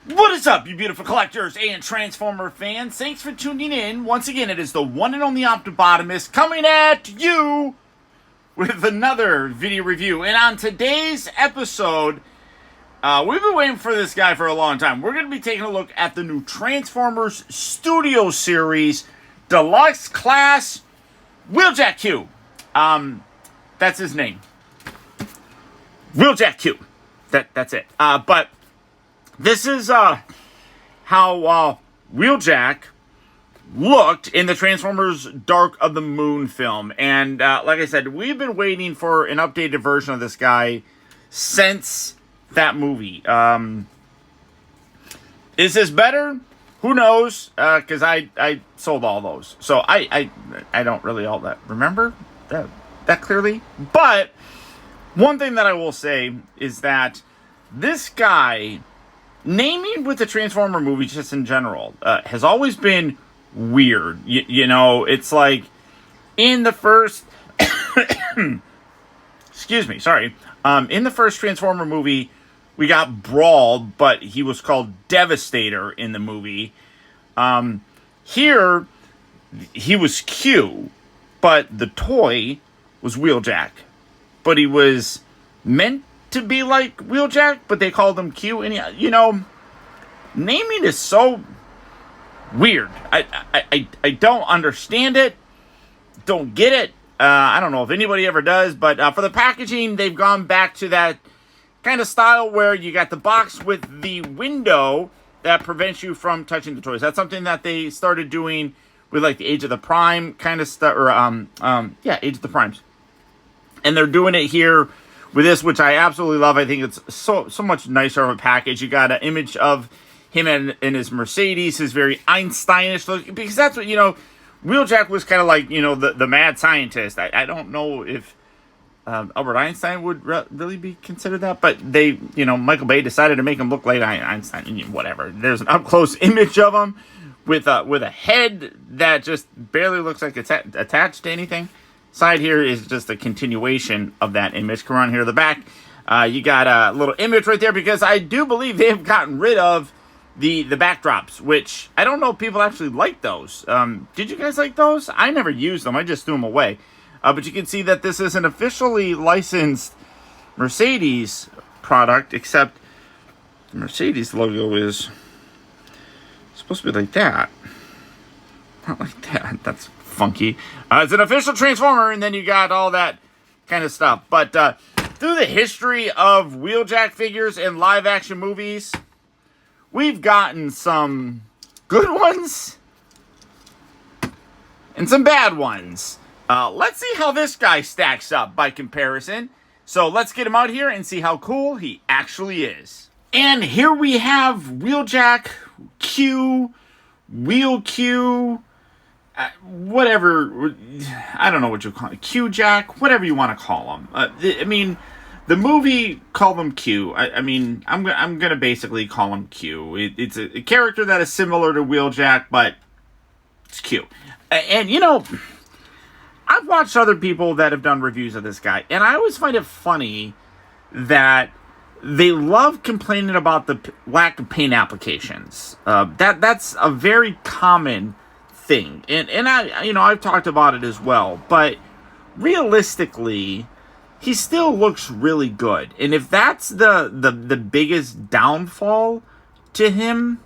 What is up, you beautiful collectors and Transformer fans? Thanks for tuning in. Once again, it is the one and only Optibotimus coming at you with another video review. And on today's episode, we've been waiting for this guy for a long time. We're going to be taking a look at the new Transformers Studio Series Deluxe Class Wheeljack Q. That's his name. Wheeljack Q. That's it. But this is how Wheeljack looked in the Transformers Dark of the Moon film. And like I said, we've been waiting for an updated version of this guy since that movie. Is this better? Who knows? Because I sold all those. So I don't really all that remember that clearly. But one thing that I will say is that this guy, naming with the Transformer movies just in general, has always been weird. You know, it's like in the first... excuse me, sorry. In the first Transformer movie, we got Brawl, but he was called Devastator in the movie. Here, he was Q, but the toy was Wheeljack. But he was meant to be like Wheeljack, but they called him Q. And, you know, naming is so weird. I don't understand it. Don't get it. I don't know if anybody ever does, but for the packaging, they've gone back to that kind of style where you got the box with the window that prevents you from touching the toys. That's something that they started doing with like the Age of the Prime kind of stuff, or yeah, Age of the Primes. And they're doing it here with this, which I absolutely love. I think it's so much nicer of a package. You got an image of him in his Mercedes, his very Einsteinish look, because that's what, you know, Wheeljack was kind of like, you know, the mad scientist. I don't know if Albert Einstein would really be considered that, but they, you know, Michael Bay decided to make him look like Einstein, whatever. There's an up-close image of him with a head that just barely looks like it's attached to anything. Side here is just a continuation of that image. Come around here to the back. You got a little image right there because I do believe they have gotten rid of the backdrops, which I don't know if people actually like those. Did you guys like those? I never used them. I just threw them away. But you can see that this is an officially licensed Mercedes product, except the Mercedes logo is supposed to be like that. Not like that. That's funky. It's an official Transformer, and then you got all that kind of stuff. But through the history of Wheeljack figures and live-action movies, we've gotten some good ones and some bad ones. Let's see how this guy stacks up by comparison. So let's get him out here and see how cool he actually is. And here we have Wheeljack Q, Wheel Q, whatever, I don't know what you call it, Q-Jack, whatever you want to call him. I mean, the movie called him Q. I mean, I'm gonna basically call him Q. It's a character that is similar to Wheeljack, but it's Q. And, you know, I've watched other people that have done reviews of this guy, and I always find it funny that they love complaining about the lack of paint applications. That's a very common thing, and I, you know, I've talked about it as well, but realistically, he still looks really good. And if that's the biggest downfall to him,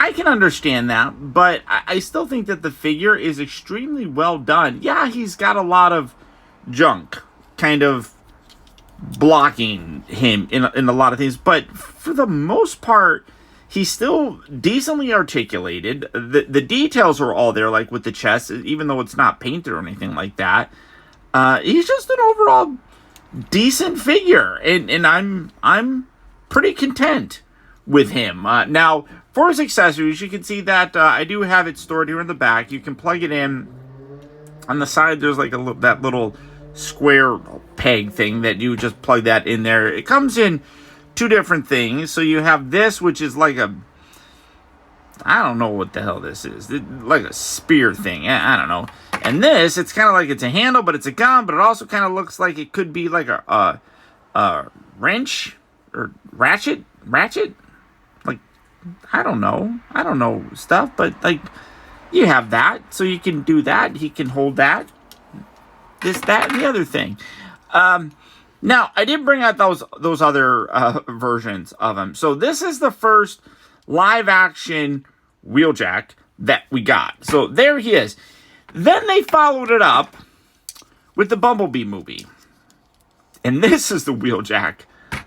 I can understand that, but I still think that the figure is extremely well done. Yeah, he's got a lot of junk kind of blocking him in a lot of things, but for the most part, he's still decently articulated. The details are all there, like with the chest, even though it's not painted or anything like that. He's just an overall decent figure, and I'm pretty content with him. Now, for his accessories, you can see that I do have it stored here in the back. You can plug it in. On the side, there's like that little square peg thing that you just plug that in there. It comes in two different things. So you have this, which is like I don't know what the hell this is. Like a spear thing. I don't know. And this, it's kind of like it's a handle, but it's a gun, but it also kind of looks like it could be like a wrench or ratchet. I don't know stuff, but like you have that, so you can do that. He can hold that, this, that, and the other thing. Now I did bring out those other versions of him. So this is the first live action Wheeljack that we got. So there he is. Then they followed it up with the Bumblebee movie. And this is the Wheeljack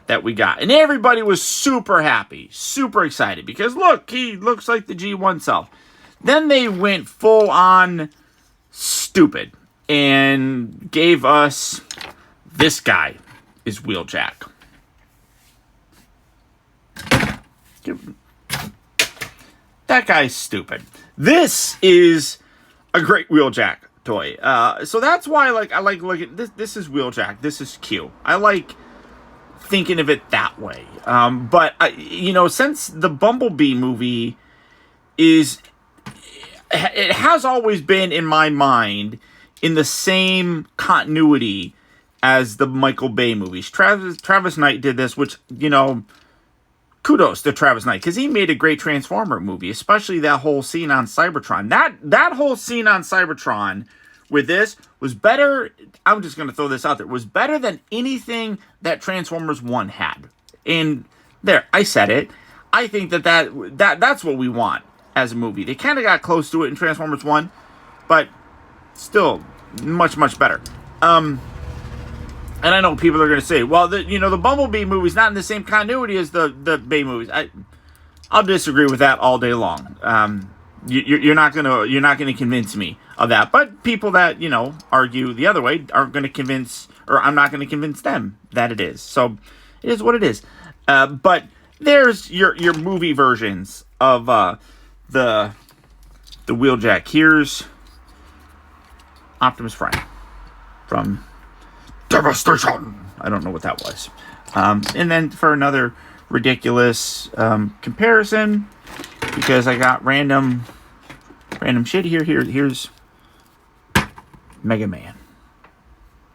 that we got. And everybody was super happy, super excited, because look, he looks like the G1 self. Then they went full on stupid and gave us this guy is Wheeljack. That guy's stupid. This is a great Wheeljack toy. So that's why I like looking. This is Wheeljack. This is Q. I like thinking of it that way. But since the Bumblebee movie it has always been in my mind in the same continuity as the Michael Bay movies. Travis Knight did this, which, kudos to Travis Knight, because he made a great Transformer movie, especially that whole scene on Cybertron. That whole scene on Cybertron with this was better. I'm just going to throw this out there. Was better than anything that Transformers 1 had. And there, I said it. I think that's what we want as a movie. They kind of got close to it in Transformers 1, but still much, much better. And I know people are going to say, well, the Bumblebee movie's not in the same continuity as the Bay movies. I'll disagree with that all day long. You're not gonna convince me of that. But people that argue the other way aren't going to convince, or I'm not going to convince them that it is. So it is what it is. But there's your movie versions of the Wheeljack. Here's Optimus Prime from Devastation. I don't know what that was. And then for another ridiculous comparison, because I got random shit here. Here's Mega Man.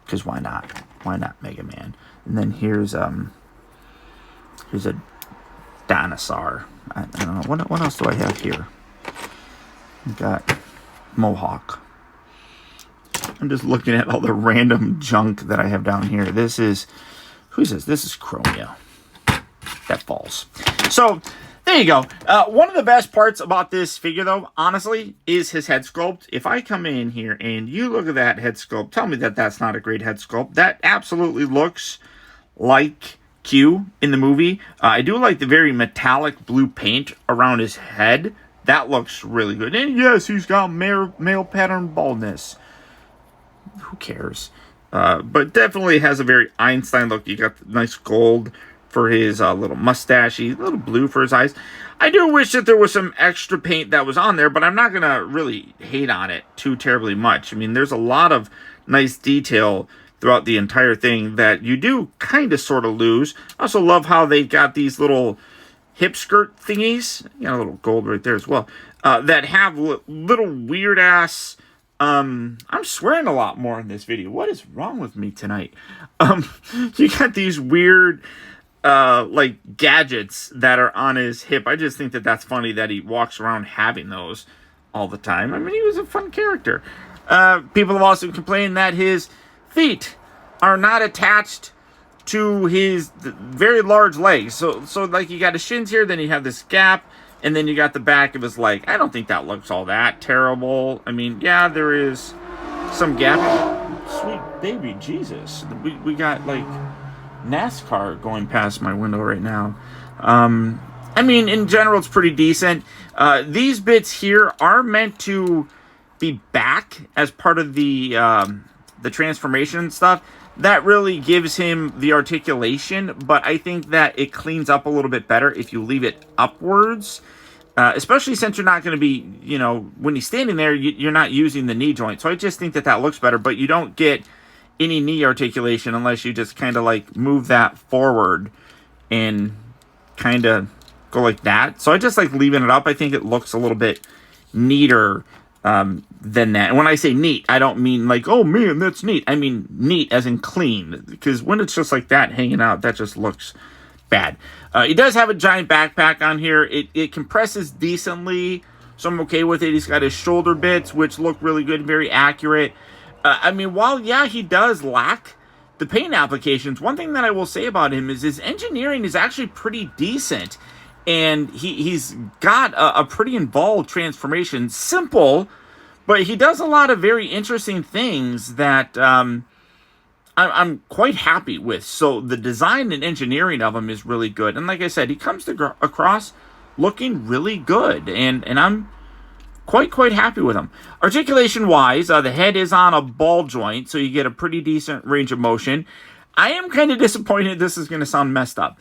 Because why not? Why not Mega Man? And then here's a dinosaur. I don't know. What else do I have here? I got Mohawk. I'm just looking at all the random junk that I have down here. This is... Who's this? This is Chromia. That falls. So, there you go. One of the best parts about this figure, though, honestly, is his head sculpt. If I come in here and you look at that head sculpt, tell me that that's not a great head sculpt. That absolutely looks like Q in the movie. I do like the very metallic blue paint around his head. That looks really good. And yes, he's got male pattern baldness. Who cares? But definitely has a very Einstein look. You got the nice gold for his little mustachy, a little blue for his eyes. I do wish that there was some extra paint that was on there, but I'm not going to really hate on it too terribly much. I mean, there's a lot of nice detail throughout the entire thing that you do kind of sort of lose. I also love how they got these little hip skirt thingies. You got a little gold right there as well. That have little weird ass... I'm swearing a lot more in this video. What is wrong with me tonight? You got these weird, gadgets that are on his hip. I just think that that's funny that he walks around having those all the time. I mean, he was a fun character. People have also complained that his feet are not attached to his very large legs. So like, you got his shins here, then you have this gap, and then you got the back of his leg. I don't think that looks all that terrible. I mean, yeah, there is some gap. Sweet baby Jesus. We got, like, NASCAR going past my window right now. I mean, in general, it's pretty decent. These bits here are meant to be back as part of the transformation stuff. That really gives him the articulation, but I think that it cleans up a little bit better if you leave it upwards, especially since you're not going to be, when he's standing there, you're not using the knee joint. So I just think that looks better, but you don't get any knee articulation unless you just kind of like move that forward and kind of go like that. So I just like leaving it up. I think it looks a little bit neater than that. And when I say neat, I don't mean like, oh man, that's neat. I mean neat as in clean, because when it's just like that hanging out, that just looks bad. He does have a giant backpack on here. It compresses decently, so I'm okay with it. He's got his shoulder bits, which look really good and very accurate. I mean, while, yeah, he does lack the paint applications, one thing that I will say about him is his engineering is actually pretty decent. And he's got a pretty involved transformation. Simple, but he does a lot of very interesting things that I'm quite happy with. So the design and engineering of him is really good. And like I said, he comes across looking really good. And I'm quite happy with him. Articulation-wise, the head is on a ball joint, so you get a pretty decent range of motion. I am kind of disappointed. This is going to sound messed up.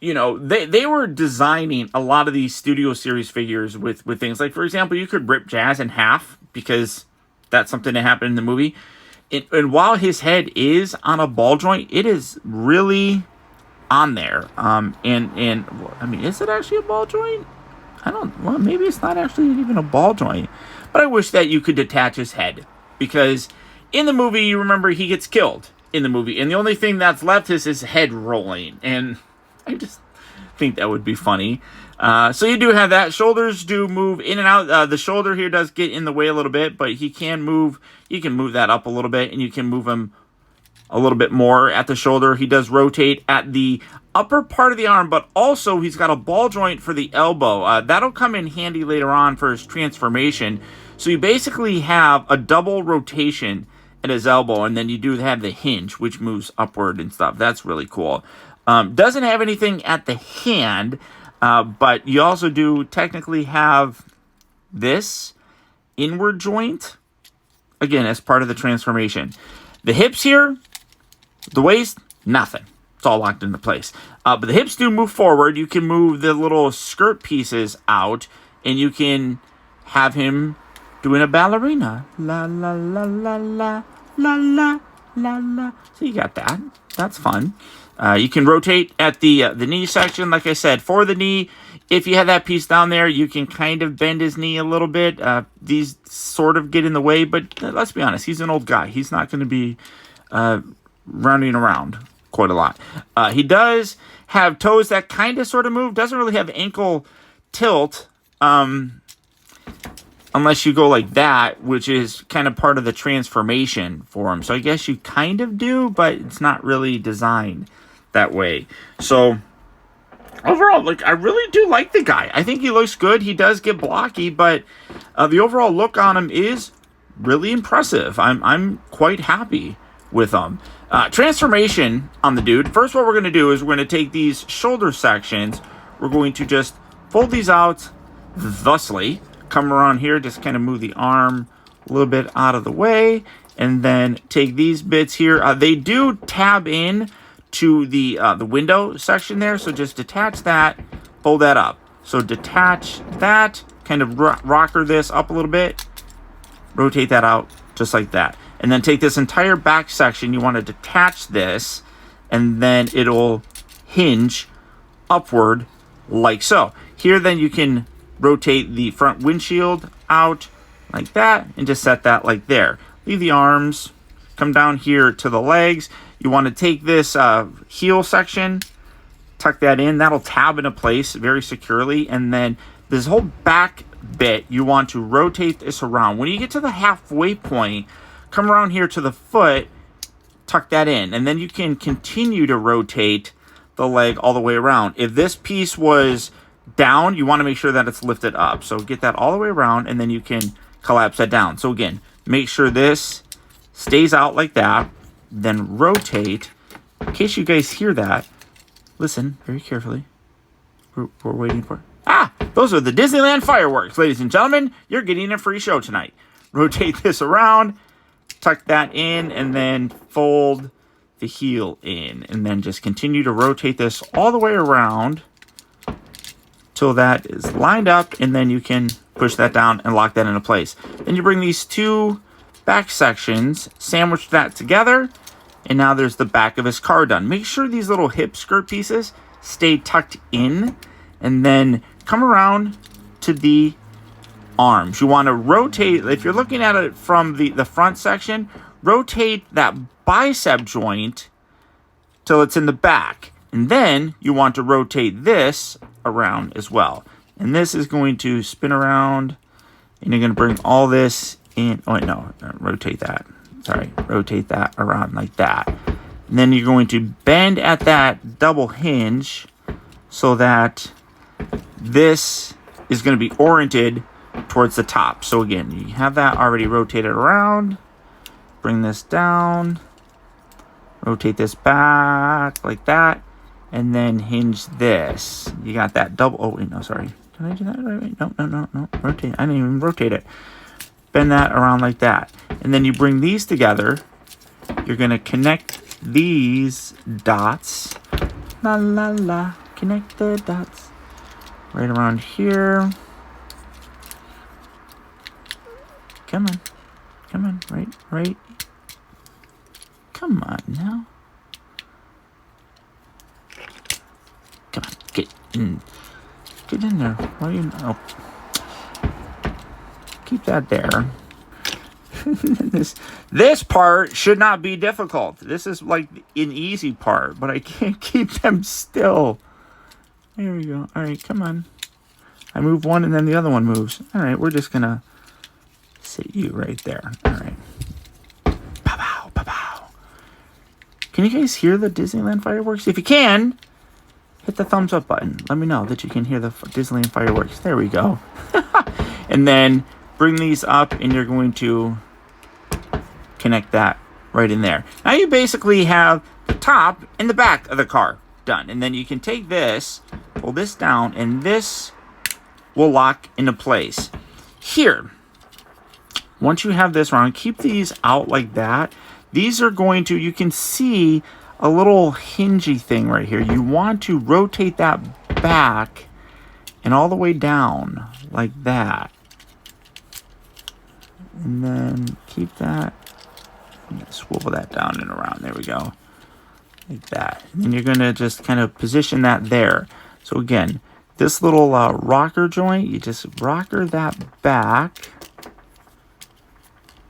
You know, they were designing a lot of these Studio Series figures with things like, for example, you could rip Jazz in half because that's something that happened in the movie. And while his head is on a ball joint, it is really on there. And I mean, is it actually a ball joint? Well, maybe it's not actually even a ball joint. But I wish that you could detach his head. Because in the movie, you remember, he gets killed in the movie. And the only thing that's left is his head rolling. And I just think that would be funny. So you do have that. Shoulders do move in and out. The shoulder here does get in the way a little bit, but he can move. You can move that up a little bit, and you can move him a little bit more at the shoulder. He does rotate at the upper part of the arm, but also he's got a ball joint for the elbow. That'll come in handy later on for his transformation. So you basically have a double rotation at his elbow, and then you do have the hinge, which moves upward and stuff. That's really cool. Doesn't have anything at the hand, but you also do technically have this inward joint, again, as part of the transformation. The hips here, the waist, nothing. It's all locked into place. But the hips do move forward. You can move the little skirt pieces out, and you can have him doing a ballerina. La, la, la, la, la, la, la, la, la. So you got that. That's fun. You can rotate at the knee section. Like I said, for the knee, if you have that piece down there, you can kind of bend his knee a little bit. These sort of get in the way, but let's be honest, he's an old guy. He's not going to be running around quite a lot. He does have toes that kind of sort of move. Doesn't really have ankle tilt, unless you go like that, which is kind of part of the transformation for him. So I guess you kind of do, but it's not really designed that way. So overall, like, I really do like the guy. I think he looks good. He does get blocky, but the overall look on him is really impressive. I'm quite happy with him. Transformation on the dude. First, what we're going to do is we're going to take these shoulder sections. We're going to just fold these out thusly. Come around here, just kind of move the arm a little bit out of the way, and then take these bits here. They do tab in to the window section there, so just detach that, fold that up. So detach that, kind of rocker this up a little bit, rotate that out just like that. And then take this entire back section, you want to detach this, and then it'll hinge upward like so. Here then you can rotate the front windshield out like that, and just set that like there. Leave the arms, come down here to the legs. You want to take this heel section, tuck that in. That'll tab into place very securely. And then this whole back bit, you want to rotate this around. When you get to the halfway point, come around here to the foot, tuck that in. And then you can continue to rotate the leg all the way around. If this piece was down, you want to make sure that it's lifted up. So get that all the way around, and then you can collapse that down. So again, make sure this stays out like that. Then rotate. In case you guys hear that, listen very carefully. We're waiting for... those are the Disneyland fireworks, ladies and gentlemen. You're getting a free show tonight. Rotate this around, tuck that in, and then fold the heel in. And then just continue to rotate this all the way around till that is lined up, and then you can push that down and lock that into place. Then you bring these two back sections, sandwich that together, and now there's the back of his car done. Make sure these little hip skirt pieces stay tucked in, and then come around to the arms. You want to rotate, if you're looking at it from the front section, rotate that bicep joint till it's in the back. And then you want to rotate this around as well. And this is going to spin around, and you're going to bring all this in. Oh, wait, no, rotate that. Sorry, rotate that around like that. And then you're going to bend at that double hinge so that this is going to be oriented towards the top. So again, you have that already rotated around. Bring this down. Rotate this back like that. And then hinge this. You got that double. Oh, wait, no, sorry. Did I do that right? No. Rotate. I didn't even rotate it. Bend that around like that. And then you bring these together. You're going to connect these dots. La, la, la. Connect the dots. Right around here. Come on. Come on. Right. Come on now. Come on. Get in. Get in there. Why are you... Oh. Keep that there. This part should not be difficult. This is like an easy part, but I can't keep them still. There we go. All right, come on. I move one and then the other one moves. All right, we're just gonna sit you right there. All right. Pow, pow, pow, pow. Can you guys hear the Disneyland fireworks? If you can, hit the thumbs up button. Let me know that you can hear the Disneyland fireworks. There we go. And then bring these up, and you're going to connect that right in there. Now you basically have the top and the back of the car done. And then you can take this, pull this down, and this will lock into place. Here, once you have this around, keep these out like that. These are going to, you can see a little hingy thing right here. You want to rotate that back and all the way down like that. And then keep that, swivel that down and around. There we go. Like that. And then you're going to just kind of position that there. So again, this little rocker joint, you just rocker that back.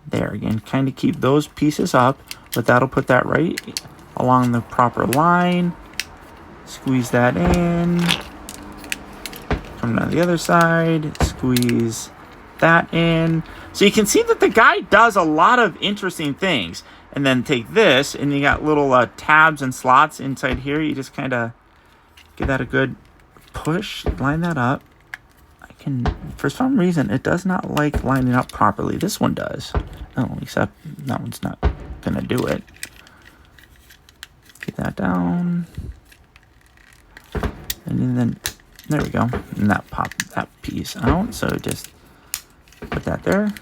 There again, kind of keep those pieces up, but that'll put that right along the proper line. Squeeze that in. Come down the other side. Squeeze that in. So you can see that the guy does a lot of interesting things. And then take this, and you got little tabs and slots inside here. You just kind of give that a good push, line that up. I can, for some reason, it does not like lining up properly. This one does. Oh, except that one's not going to do it. Get that down. And then, there we go. And that popped that piece out. So just put that there.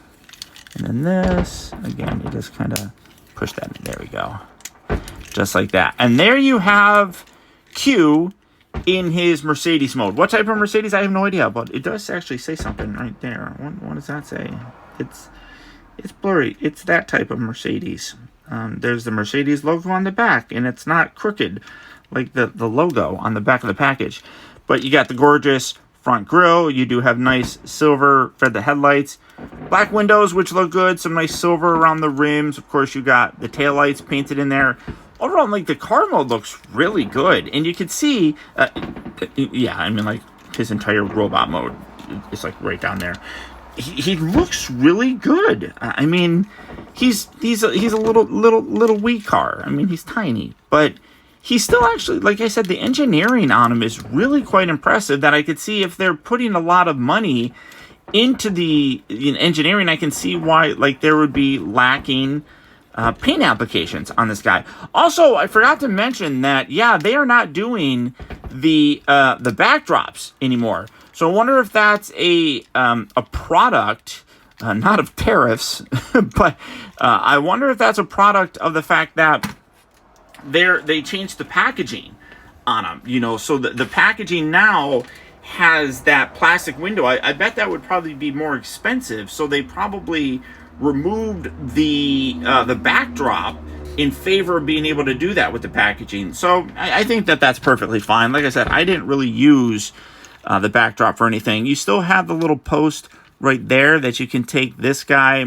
And then this, again, you just kind of push that in. There we go. Just like that. And there you have Q in his Mercedes mode. What type of Mercedes? I have no idea, but it does actually say something right there. What does that say? It's blurry. It's that type of Mercedes. There's the Mercedes logo on the back, and it's not crooked like the logo on the back of the package. But you got the gorgeous front grille. You do have nice silver feather headlights. Black windows, which look good. Some nice silver around the rims. Of course, you got the taillights painted in there. Overall, like, the car mode looks really good. And you can see, yeah, I mean, like, his entire robot mode is, like, right down there. He looks really good. I mean, he's a little wee car. I mean, he's tiny. But he's still actually, like I said, the engineering on him is really quite impressive, that I could see if they're putting a lot of money into the engineering, I can see why, like, there would be lacking paint applications on this guy. Also, I forgot to mention that, yeah, they are not doing the backdrops anymore. So I wonder if that's a product, not of tariffs, but I wonder if that's a product of the fact that they changed the packaging on them. You know, so the packaging now has that plastic window. I bet that would probably be more expensive. So they probably removed the backdrop in favor of being able to do that with the packaging. So I think that that's perfectly fine. Like I said, I didn't really use the backdrop for anything. You still have the little post right there that you can take this guy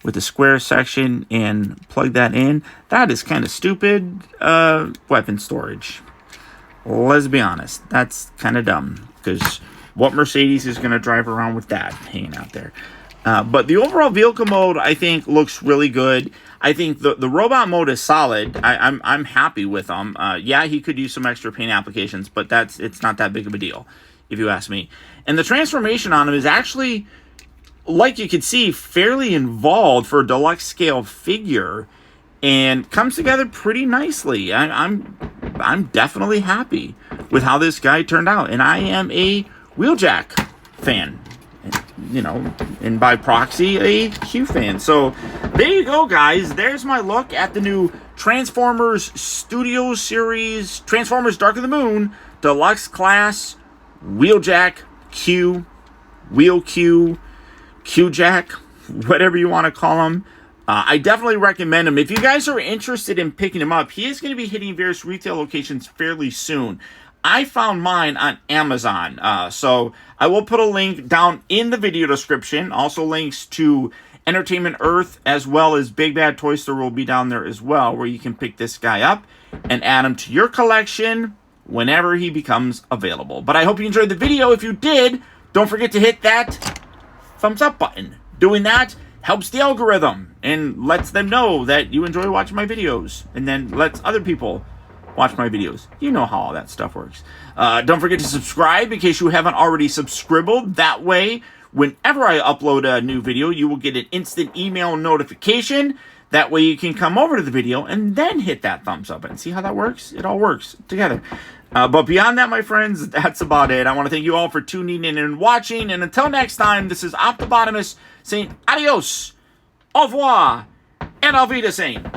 with the square section and plug that in. That is kind of stupid weapon storage. Let's be honest. That's kind of dumb, because what Mercedes is going to drive around with that hanging out there? But the overall vehicle mode, I think, looks really good. I think the robot mode is solid. I'm happy with them. Yeah, he could use some extra paint applications, but it's not that big of a deal, if you ask me. And the transformation on him is actually, like you could see, fairly involved for a deluxe scale figure, and comes together pretty nicely. I'm definitely happy with how this guy turned out, and I am a Wheeljack fan, you know, and by proxy a Q fan. So there you go, guys. There's my look at the new Transformers Studio Series Transformers Dark of the Moon Deluxe Class Wheeljack Q, Wheel Q, Q-Jack, whatever you want to call him. I definitely recommend him. If you guys are interested in picking him up, he is going to be hitting various retail locations fairly soon. I found mine on Amazon, so I will put a link down in the video description. Also links to Entertainment Earth as well as Big Bad Toy Store will be down there as well, where you can pick this guy up and add him to your collection whenever he becomes available. But I hope you enjoyed the video. If you did, don't forget to hit that thumbs up button. Doing that helps the algorithm and lets them know that you enjoy watching my videos, and then lets other people watch my videos. You know how all that stuff works. Don't forget to subscribe in case you haven't already subscribed. That way, whenever I upload a new video, you will get an instant email notification. That way you can come over to the video and then hit that thumbs up button. See how that works? It all works together. But beyond that, my friends, that's about it. I want to thank you all for tuning in and watching. And until next time, this is Optibotimus saying adios, au revoir, and auf Wiedersehen.